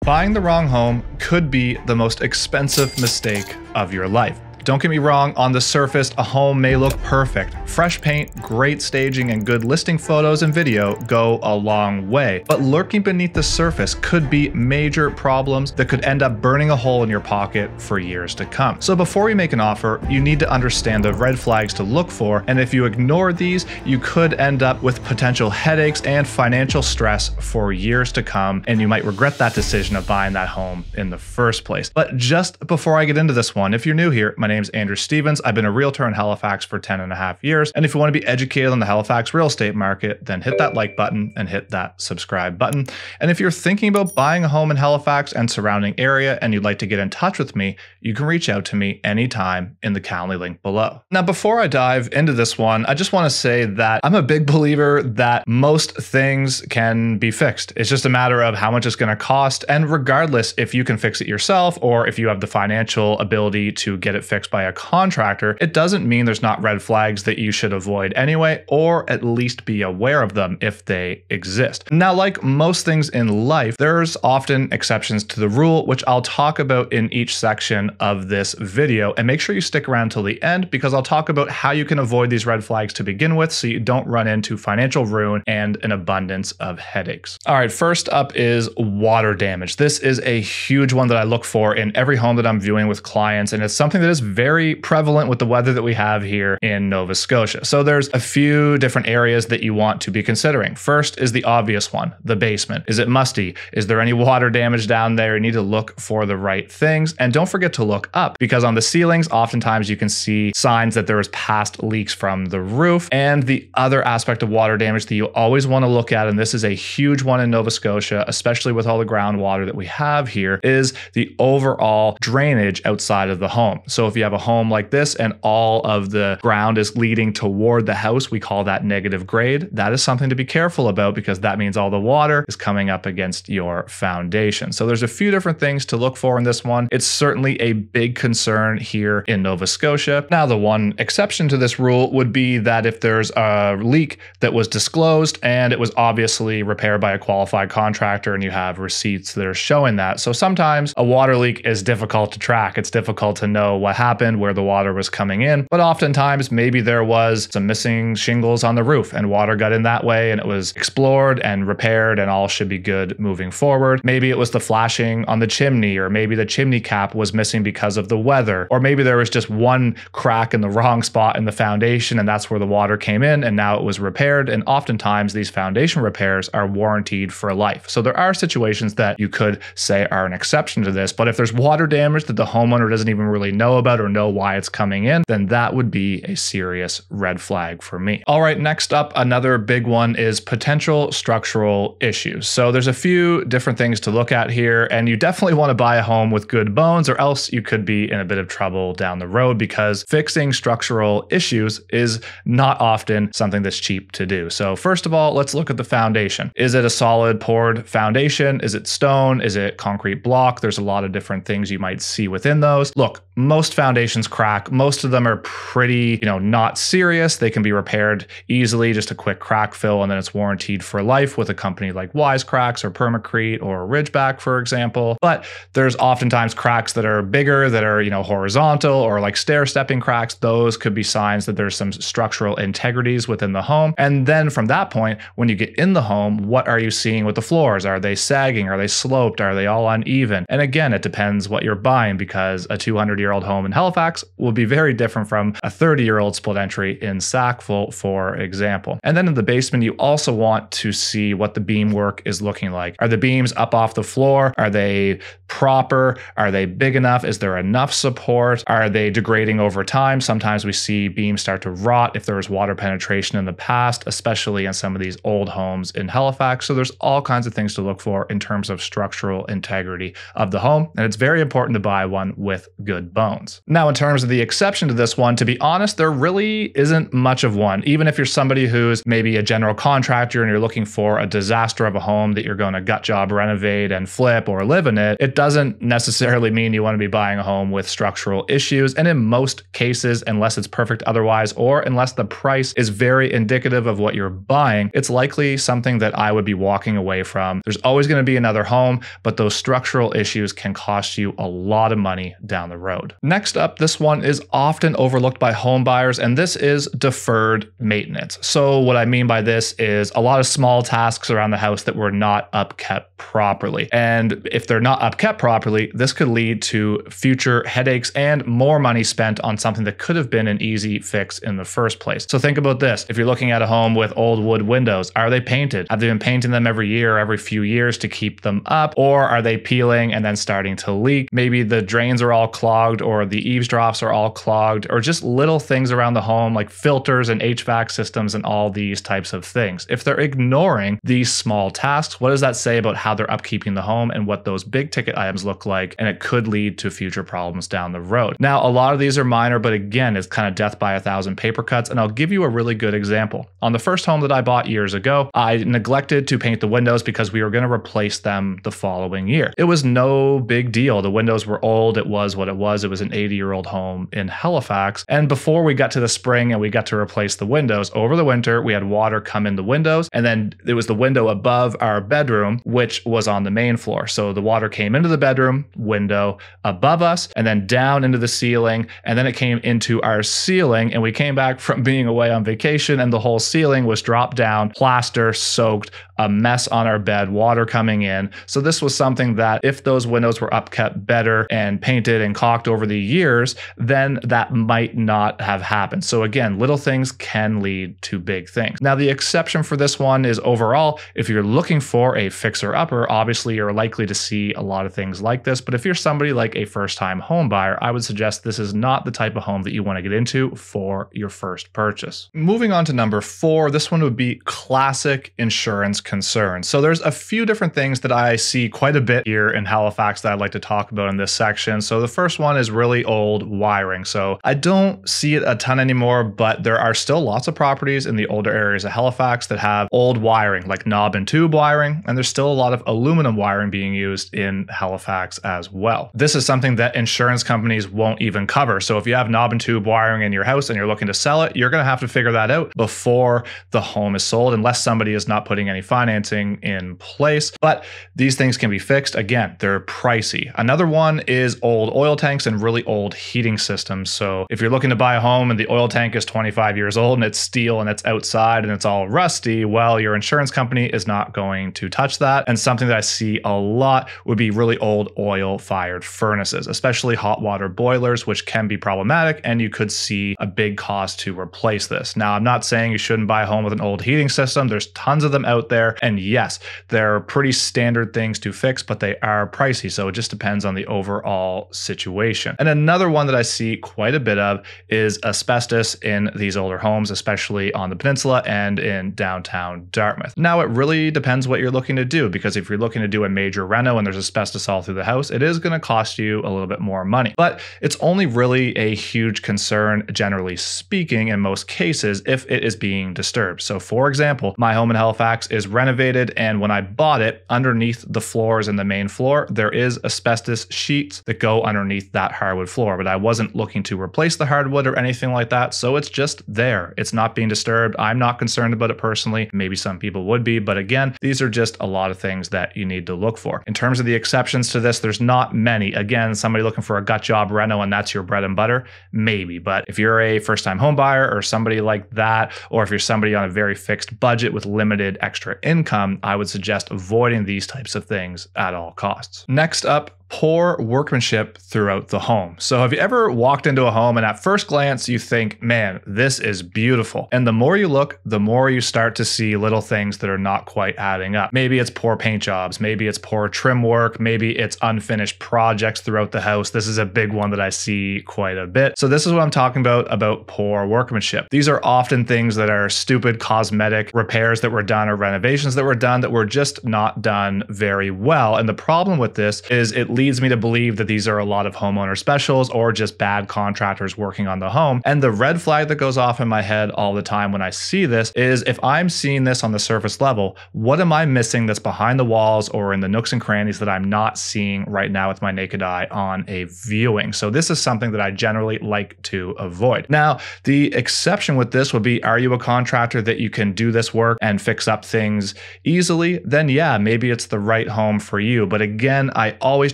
Buying the wrong home could be the most expensive mistake of your life. Don't get me wrong, on the surface, a home may look perfect. Fresh paint, great staging, and good listing photos and video go a long way. But lurking beneath the surface could be major problems that could end up burning a hole in your pocket for years to come. So before you make an offer, you need to understand the red flags to look for, and if you ignore these, you could end up with potential headaches and financial stress for years to come, and you might regret that decision of buying that home in the first place. But just before I get into this one, if you're new here, my name's Andrew Stevens. I've been a realtor in Halifax for 10.5 years. And if you want to be educated on the Halifax real estate market, then hit that like button and hit that subscribe button. And if you're thinking about buying a home in Halifax and surrounding area and you'd like to get in touch with me, you can reach out to me anytime in the Calendly link below. Now, before I dive into this one, I just want to say that I'm a big believer that most things can be fixed. It's just a matter of how much it's going to cost. And regardless if you can fix it yourself or if you have the financial ability to get it fixed by a contractor, it doesn't mean there's not red flags that you should avoid anyway, or at least be aware of them if they exist. Now, like most things in life, there's often exceptions to the rule, which I'll talk about in each section of this video. And make sure you stick around till the end, because I'll talk about how you can avoid these red flags to begin with so you don't run into financial ruin and an abundance of headaches. All right, first up is water damage. This is a huge one that I look for in every home that I'm viewing with clients, and it's something that is very prevalent with the weather that we have here in Nova Scotia. So there's a few different areas that you want to be considering. First is the obvious one, the basement. Is it musty? Is there any water damage down there? You need to look for the right things. And don't forget to look up, because on the ceilings, oftentimes you can see signs that there was past leaks from the roof. And the other aspect of water damage that you always want to look at, and this is a huge one in Nova Scotia, especially with all the groundwater that we have here, is the overall drainage outside of the home. So if you have a home like this and all of the ground is leading toward the house, we call that negative grade. That is something to be careful about, because that means all the water is coming up against your foundation. So there's a few different things to look for in this one. It's certainly a big concern here in Nova Scotia. Now, the one exception to this rule would be that if there's a leak that was disclosed and it was obviously repaired by a qualified contractor and you have receipts that are showing that. So sometimes a water leak is difficult to track. It's difficult to know what happened, where the water was coming in, but oftentimes maybe there was some missing shingles on the roof and water got in that way and it was explored and repaired and all should be good moving forward. Maybe it was the flashing on the chimney, or maybe the chimney cap was missing because of the weather, or maybe there was just one crack in the wrong spot in the foundation and that's where the water came in and now it was repaired. And oftentimes these foundation repairs are warranted for life. So there are situations that you could say are an exception to this, but if there's water damage that the homeowner doesn't even really know about or know why it's coming in, then that would be a serious red flag for me. All right, next up, another big one is potential structural issues. So there's a few different things to look at here, and you definitely want to buy a home with good bones, or else you could be in a bit of trouble down the road, because fixing structural issues is not often something that's cheap to do. So first of all, let's look at the foundation. Is it a solid poured foundation? Is it stone? Is it concrete block? There's a lot of different things you might see within those. Look, most foundations crack. Most of them are pretty, not serious. They can be repaired easily, just a quick crack fill, and then it's warranted for life with a company like Wisecracks or Permacrete or Ridgeback, for example. But there's oftentimes cracks that are bigger, that are, horizontal, or like stair-stepping cracks. Those could be signs that there's some structural integrities within the home. And then from that point, when you get in the home, what are you seeing with the floors? Are they sagging? Are they sloped? Are they all uneven? And again, it depends what you're buying, because a 200-year-old home in Halifax will be very different from a 30-year-old split entry in Sackville, for example. And then in the basement, you also want to see what the beam work is looking like. Are the beams up off the floor? Are they proper? Are they big enough? Is there enough support? Are they degrading over time? Sometimes we see beams start to rot if there was water penetration in the past, especially in some of these old homes in Halifax. So there's all kinds of things to look for in terms of structural integrity of the home. And it's very important to buy one with good bones. Now, in terms of the exception to this one, to be honest, there really isn't much of one. Even if you're somebody who's maybe a general contractor and you're looking for a disaster of a home that you're going to gut job renovate and flip or live in it, it doesn't necessarily mean you want to be buying a home with structural issues. And in most cases, unless it's perfect otherwise, or unless the price is very indicative of what you're buying, it's likely something that I would be walking away from. There's always going to be another home, but those structural issues can cost you a lot of money down the road. Next up, this one is often overlooked by home buyers, and this is deferred maintenance. So what I mean by this is a lot of small tasks around the house that were not upkept properly. And if they're not upkept properly, this could lead to future headaches and more money spent on something that could have been an easy fix in the first place. So think about this. If you're looking at a home with old wood windows, are they painted? Have they been painting them every year, every few years to keep them up? Or are they peeling and then starting to leak? Maybe the drains are all clogged, or the eaves troughs are all clogged, or just little things around the home like filters and HVAC systems and all these types of things. If they're ignoring these small tasks, what does that say about how they're upkeeping the home and what those big ticket items look like? And it could lead to future problems down the road. Now, a lot of these are minor, but again, it's kind of death by a thousand paper cuts. And I'll give you a really good example. On the first home that I bought years ago, I neglected to paint the windows because we were going to replace them the following year. It was no big deal. The windows were old. It was what it was. It was an 80-year-old home in Halifax. And before we got to the spring and we got to replace the windows, over the winter, we had water come in the windows. And then it was the window above our bedroom, which was on the main floor. So the water came into the bedroom window above us and then down into the ceiling. And then it came into our ceiling. And we came back from being away on vacation and the whole ceiling was dropped down, plaster soaked, a mess on our bed, water coming in. So this was something that if those windows were upkept better and painted and caulked over the years, then that might not have happened. So again, little things can lead to big things. Now, the exception for this one is overall, if you're looking for a fixer-upper, obviously you're likely to see a lot of things like this. But if you're somebody like a first-time home buyer, I would suggest this is not the type of home that you want to get into for your first purchase. Moving on to number 4, this one would be classic insurance concerns. So there's a few different things that I see quite a bit here in Halifax that I'd like to talk about in this section. So the first one is really old wiring. So I don't see it a ton anymore, but there are still lots of properties in the older areas of Halifax that have old wiring, like knob and tube wiring, and there's still a lot of aluminum wiring being used in Halifax as well. This is something that insurance companies won't even cover. So if you have knob and tube wiring in your house and you're looking to sell it, you're going to have to figure that out before the home is sold, unless somebody is not putting any financing in place. But these things can be fixed. Again, they're pricey. Another one is old oil tanks and really old heating systems. So if you're looking to buy a home and the oil tank is 25 years old and it's steel and it's outside and it's all rusty, well, your insurance company is not going to touch that. And something that I see a lot would be really old oil-fired furnaces, especially hot water boilers, which can be problematic, and you could see a big cost to replace this. Now, I'm not saying you shouldn't buy a home with an old heating system. There's tons of them out there. And yes, they're pretty standard things to fix, but they are pricey. So it just depends on the overall situation. And another one that I see quite a bit of is asbestos in these older homes, especially on the peninsula and in downtown Dartmouth. Now, it really depends what you're looking to do, because if you're looking to do a major reno and there's asbestos all through the house, it is going to cost you a little bit more money. But it's only really a huge concern, generally speaking, in most cases, if it is being disturbed. So for example, my home in Halifax is renovated, and when I bought it, underneath the floors in the main floor, there is asbestos sheets that go underneath that hardwood floor, but I wasn't looking to replace the hardwood or anything like that. So it's just there. It's not being disturbed. I'm not concerned about it personally. Maybe some people would be, but again, these are just a lot of things that you need to look for. In terms of the exceptions to this, there's not many. Again, somebody looking for a gut job reno and that's your bread and butter, maybe. But if you're a first-time home buyer or somebody like that, or if you're somebody on a very fixed budget with limited extra income, I would suggest avoiding these types of things at all costs. Next up, poor workmanship throughout the home. So have you ever walked into a home and at first glance you think, man, this is beautiful. And the more you look, the more you start to see little things that are not quite adding up. Maybe it's poor paint jobs. Maybe it's poor trim work. Maybe it's unfinished projects throughout the house. This is a big one that I see quite a bit. So this is what I'm talking about poor workmanship. These are often things that are stupid cosmetic repairs that were done or renovations that were done that were just not done very well. And the problem with this is it leads me to believe that these are a lot of homeowner specials or just bad contractors working on the home. And the red flag that goes off in my head all the time when I see this is, if I'm seeing this on the surface level, what am I missing that's behind the walls or in the nooks and crannies that I'm not seeing right now with my naked eye on a viewing? So this is something that I generally like to avoid. Now, the exception with this would be, are you a contractor that you can do this work and fix up things easily? Then yeah, maybe it's the right home for you. But again, I always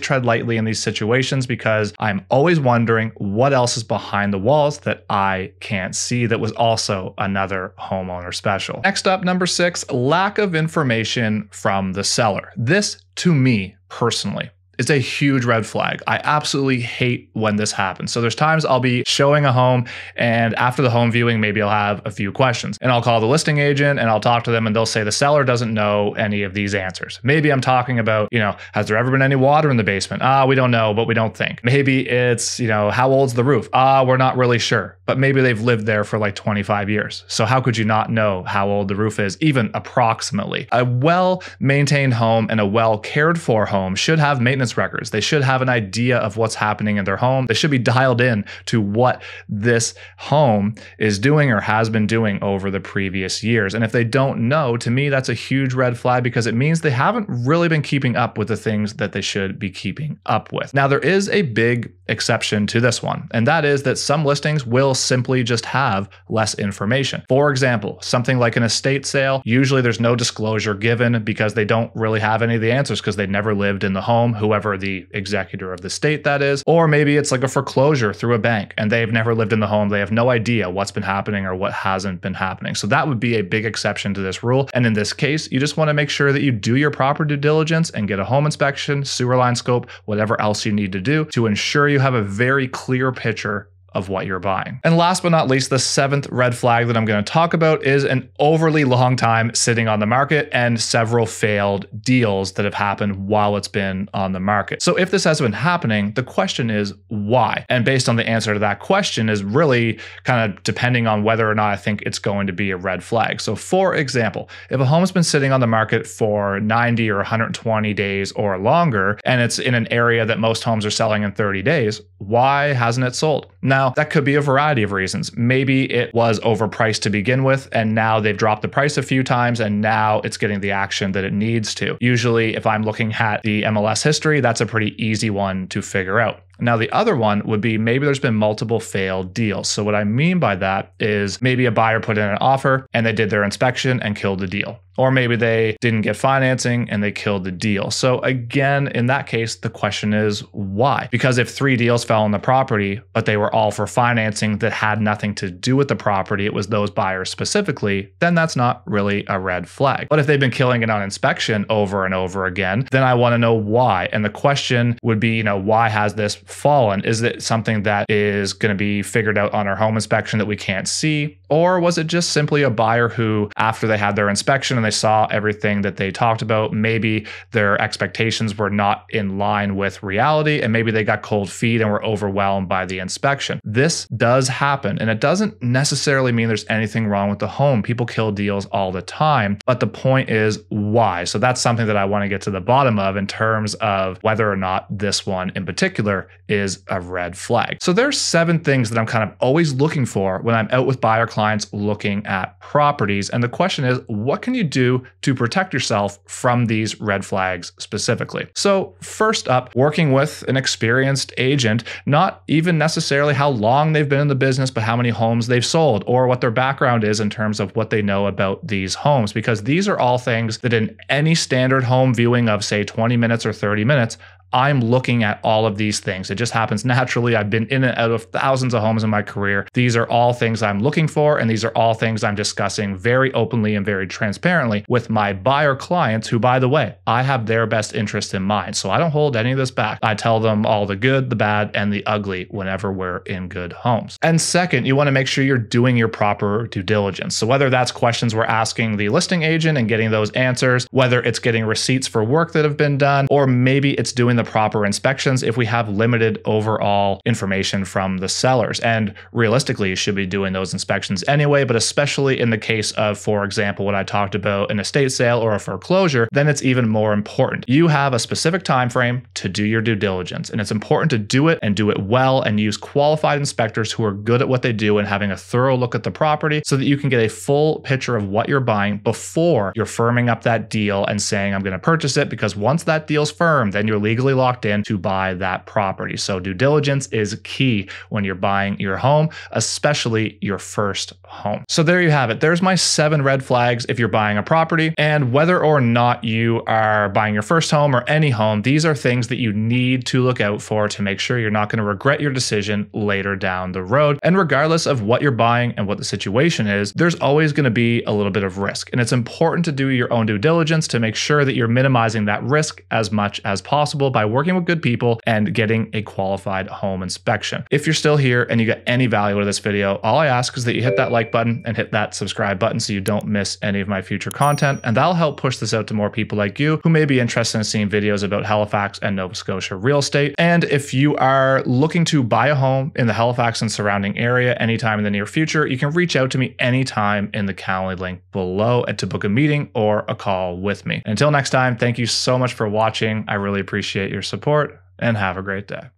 tread lightly in these situations because I'm always wondering what else is behind the walls that I can't see that was also another homeowner special. Next up, number 6, lack of information from the seller. This, to me personally, it's a huge red flag. I absolutely hate when this happens. So there's times I'll be showing a home, and after the home viewing, maybe I'll have a few questions, and I'll call the listing agent and I'll talk to them, and they'll say the seller doesn't know any of these answers. Maybe I'm talking about, has there ever been any water in the basement? We don't know, but we don't think. Maybe it's, how old's the roof? We're not really sure, but maybe they've lived there for like 25 years. So how could you not know how old the roof is, even approximately? A well-maintained home and a well-cared-for home should have maintenance records. They should have an idea of what's happening in their home. They should be dialed in to what this home is doing or has been doing over the previous years. And if they don't know, to me, that's a huge red flag, because it means they haven't really been keeping up with the things that they should be keeping up with. Now, there is a big exception to this one, and that is that some listings will simply just have less information. For example, something like an estate sale, usually there's no disclosure given because they don't really have any of the answers because they never lived in the home, whoever the executor of the state that is. Or maybe it's like a foreclosure through a bank and they've never lived in the home. They have no idea what's been happening or what hasn't been happening. So that would be a big exception to this rule. And in this case, you just want to make sure that you do your proper due diligence and get a home inspection, sewer line scope, whatever else you need to do to ensure you have a very clear picture of what you're buying. And last but not least, the 7th red flag that I'm going to talk about is an overly long time sitting on the market and several failed deals that have happened while it's been on the market. So if this has been happening, the question is why? And based on the answer to that question is really kind of depending on whether or not I think it's going to be a red flag. So for example, if a home's been sitting on the market for 90 or 120 days or longer, and it's in an area that most homes are selling in 30 days, why hasn't it sold? Now, that could be a variety of reasons. Maybe it was overpriced to begin with, and now they've dropped the price a few times, and now it's getting the action that it needs to. Usually, if I'm looking at the MLS history, that's a pretty easy one to figure out. Now, the other one would be maybe there's been multiple failed deals. So what I mean by that is maybe a buyer put in an offer and they did their inspection and killed the deal. Or maybe they didn't get financing and they killed the deal. So again, in that case, the question is why? Because if 3 deals fell on the property, but they were all for financing that had nothing to do with the property, it was those buyers specifically, then that's not really a red flag. But if they've been killing it on inspection over and over again, then I want to know why. And the question would be, why has this fallen? Is it something that is going to be figured out on our home inspection that we can't see? Or was it just simply a buyer who, after they had their inspection and they saw everything that they talked about, maybe their expectations were not in line with reality, and maybe they got cold feet and were overwhelmed by the inspection? This does happen, and it doesn't necessarily mean there's anything wrong with the home. People kill deals all the time, but the point is why. So that's something that I want to get to the bottom of in terms of whether or not this one in particular is a red flag. So there's 7 things that I'm kind of always looking for when I'm out with buyer clients looking at properties. And the question is, what can you do to protect yourself from these red flags specifically? So first up, working with an experienced agent, not even necessarily how long they've been in the business, but how many homes they've sold or what their background is in terms of what they know about these homes, because these are all things that in any standard home viewing of say 20 minutes or 30 minutes, I'm looking at all of these things. It just happens naturally. I've been in and out of thousands of homes in my career. These are all things I'm looking for, and these are all things I'm discussing very openly and very transparently with my buyer clients who, by the way, I have their best interest in mind. So I don't hold any of this back. I tell them all the good, the bad, and the ugly whenever we're in good homes. And second, you want to make sure you're doing your proper due diligence. So whether that's questions we're asking the listing agent and getting those answers, whether it's getting receipts for work that have been done, or maybe it's doing the the proper inspections if we have limited overall information from the sellers. And realistically, you should be doing those inspections anyway, but especially in the case of, for example, what I talked about, an estate sale or a foreclosure, then it's even more important. You have a specific time frame to do your due diligence, and it's important to do it and do it well and use qualified inspectors who are good at what they do and having a thorough look at the property so that you can get a full picture of what you're buying before you're firming up that deal and saying, I'm going to purchase it, because once that deal's firm, then you're legally locked in to buy that property. So due diligence is key when you're buying your home, especially your first home. So there you have it. There's my 7 red flags if you're buying a property. And whether or not you are buying your first home or any home, these are things that you need to look out for to make sure you're not going to regret your decision later down the road. And regardless of what you're buying and what the situation is, there's always going to be a little bit of risk. And it's important to do your own due diligence to make sure that you're minimizing that risk as much as possible by working with good people and getting a qualified home inspection. If you're still here and you get any value out of this video, all I ask is that you hit that like button and hit that subscribe button so you don't miss any of my future content. And that'll help push this out to more people like you who may be interested in seeing videos about Halifax and Nova Scotia real estate. And if you are looking to buy a home in the Halifax and surrounding area anytime in the near future, you can reach out to me anytime in the Calendly link below and to book a meeting or a call with me. Until next time, thank you so much for watching. I really appreciate your support and have a great day.